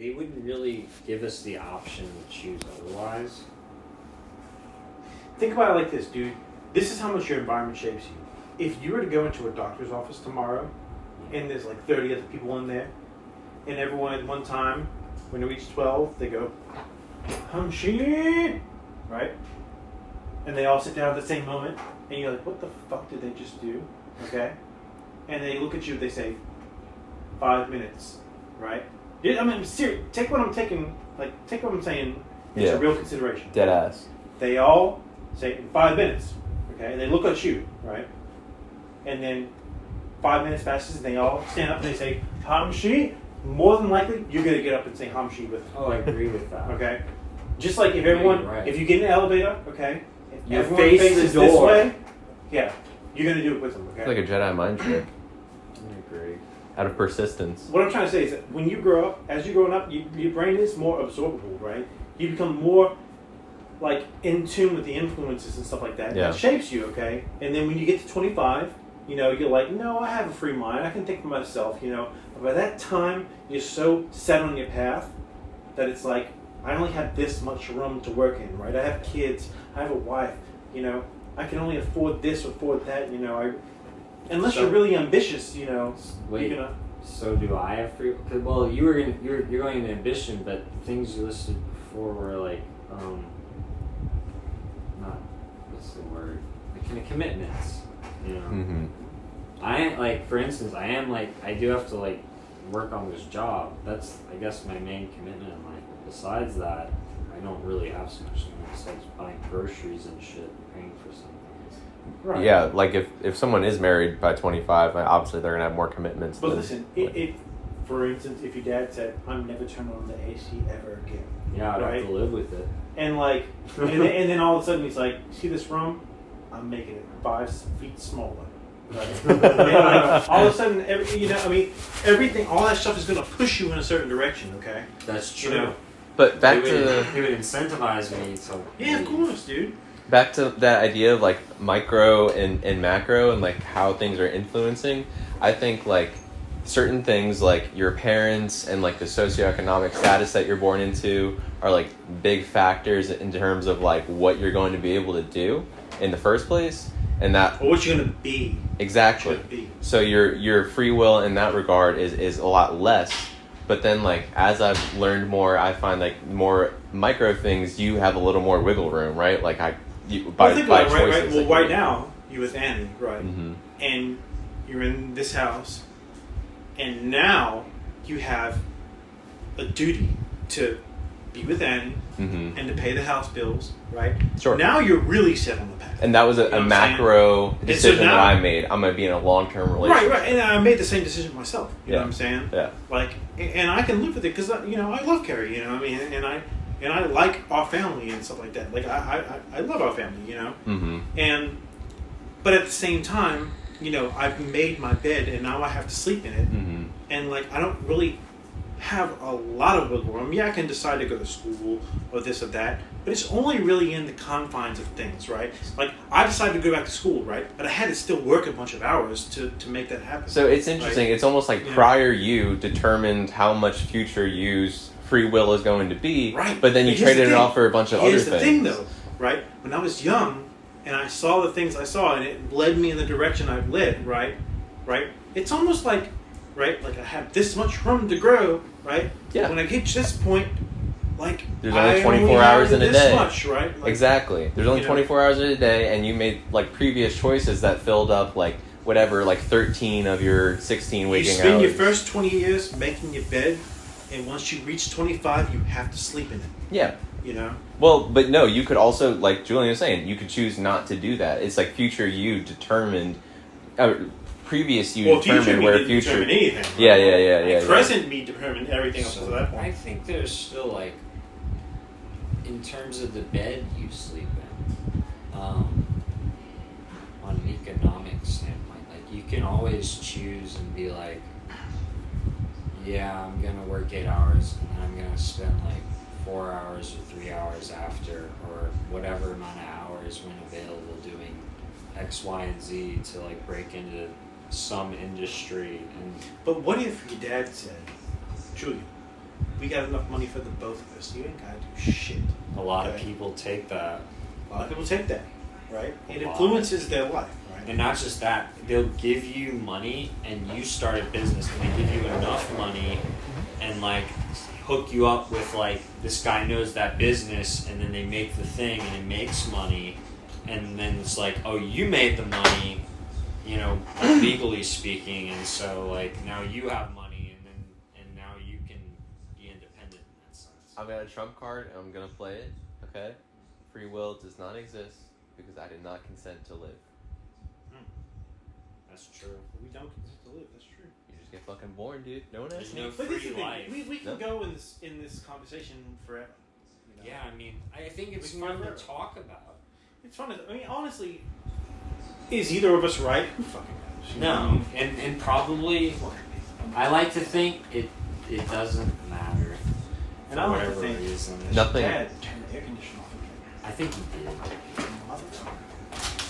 they wouldn't really give us the option to choose otherwise. Think about it like this, dude. This is how much your environment shapes you. If you were to go into a doctor's office tomorrow, and there's like 30 other people in there, and everyone at one time, when they reach 12, they go, Hamshi, right? And they all sit down at the same moment, and you're like, what the fuck did they just do? Okay? And they look at you, they say, 5 minutes, right? I mean, serious. Take what I'm saying into real consideration. Dead ass. They all say, in 5 minutes, okay? They look at you, right? And then 5 minutes passes, and they all stand up and they say, Hamshi. More than likely, you're going to get up and say Hamshi with them. Oh, I agree with that. Okay? Just like if everyone, if you get in an elevator, okay? If you everyone face faces the door. this way, yeah, you're going to do it with them, okay? It's like a Jedi mind trick. I agree. Out of persistence. What I'm trying to say is that when you grow up, as you're growing up, your brain is more absorbable, right? You become more like in tune with the influences and stuff like that. Yeah. That shapes you, okay? And then when you get to 25, you know, you're like, no, I have a free mind. I can think for myself, you know. But by that time, you're so set on your path that it's like, I only have this much room to work in, right? I have kids. I have a wife, you know. I can only afford this or afford that, you know. Unless you're really ambitious, you know. Wait, you're gonna, so do I have free? Well, you're going into ambition, but the things you listed before were like, not, what's the word? Like kind of commitments, you know. Mm-hmm. I like, for instance, I do have to like work on this job. That's, I guess, my main commitment in life. But besides that, I don't really have so much besides buying groceries and shit, paying for something. right. Yeah, like if someone is married by 25, obviously they're going to have more commitments. But listen, if for instance, if your dad said, I'm never turning on the AC ever again. Yeah, I'd right? have to live with it. And like, and then all of a sudden he's like, see this room? I'm making it 5 feet smaller. Right? And like, all of a sudden, everything, all that stuff is going to push you in a certain direction, okay? That's true. You know? But back it to would incentivize me to. Yeah, of course, dude. back to that idea of like micro and macro and like how things are influencing. I think like certain things like your parents and like the socioeconomic status that you're born into are like big factors in terms of like what you're going to be able to do in the first place, and that Or what you're going to be. exactly. Be. So your free will in that regard is a lot less. But then like as I've learned more, I find like more micro things you have a little more wiggle room, right? Like by think about it, right? choices. Well, right now you're with Annie, right? Mm-hmm. And you're in this house, and now you have a duty to be with Annie Mm-hmm. and to pay the house bills, right? Sure. Now you're really set on the path. And that was a macro decision now, that I made. I'm going to be in a long-term relationship. Right. And I made the same decision myself. You know what I'm saying? Yeah. Like, and I can live with it because I love Carrie. You know what I mean? And I like our family and stuff like that. Like I love our family. You know. Mm-hmm. But at the same time, I've made my bed and now I have to sleep in it. Mm-hmm. And like I don't really have a lot of wiggle room. Yeah, I can decide to go to school or this or that, but it's only really in the confines of things, right? Like I decided to go back to school, right? But I had to still work a bunch of hours to make that happen. So it's interesting. Right? It's almost like prior you determined how much future you's free will is going to be, right? But then you traded it off for a bunch of other things. Here's the thing, though, right? When I was young and I saw the things I saw, and it led me in the direction I've led, right? It's almost like, right? Like I have this much room to grow, right? Yeah. When I get to this point, like there's only 24 hours in a this day. Much, right? Like, exactly. There's only 24 hours in a day, and you made like previous choices that filled up like whatever, like 13 of your 16 waking hours. You spend your first 20 years making your bed, and once you reach 25, you have to sleep in it. Yeah. Well, but no, you could also, like Julian was saying, you could choose not to do that. It's like future you determined. Previous you determined where future. Determine anything. Right? Yeah. Present me determined everything up to that point. I think there's still like, in terms of the bed you sleep in, on an economic standpoint, like you can always choose and be like, yeah, I'm gonna work 8 hours and I'm gonna spend like 4 hours or 3 hours after, or whatever amount of hours when available doing X, Y, and Z to like break into some industry. And but what if your dad said, Julian, we got enough money for the both of us. You ain't gotta do shit. A lot of Okay. people take that. A lot of people take that, right? It A lot. influences their life, right? And not just that, they'll give you money and you start a business and they give you enough money and like hook you up with like this guy knows that business and then they make the thing and it makes money and then it's like, oh, you made the money, you know, legally speaking, and so like now you have money and now you can be independent in that sense. I've got a trump card and I'm gonna play it. Okay, free will does not exist because I did not consent to live. That's true. We don't consent to live. That's true. You just get fucking born, dude. No one There's asked no me. But this is free the thing. life. We can No. go in this conversation forever. You know? Yeah, I mean, I think it's We can fun to never- talk about. It's fun. I mean, honestly, is either of us right? Who fucking knows? You know what I No, mean? and probably I like to think it doesn't matter And for I like to whatever think reason. Nothing. Dad, turn the air conditioner off again. I think he did.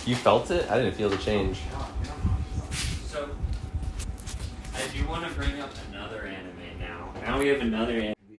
You felt it? I didn't feel the change. So I do want to bring up another anime now. Now we have another anime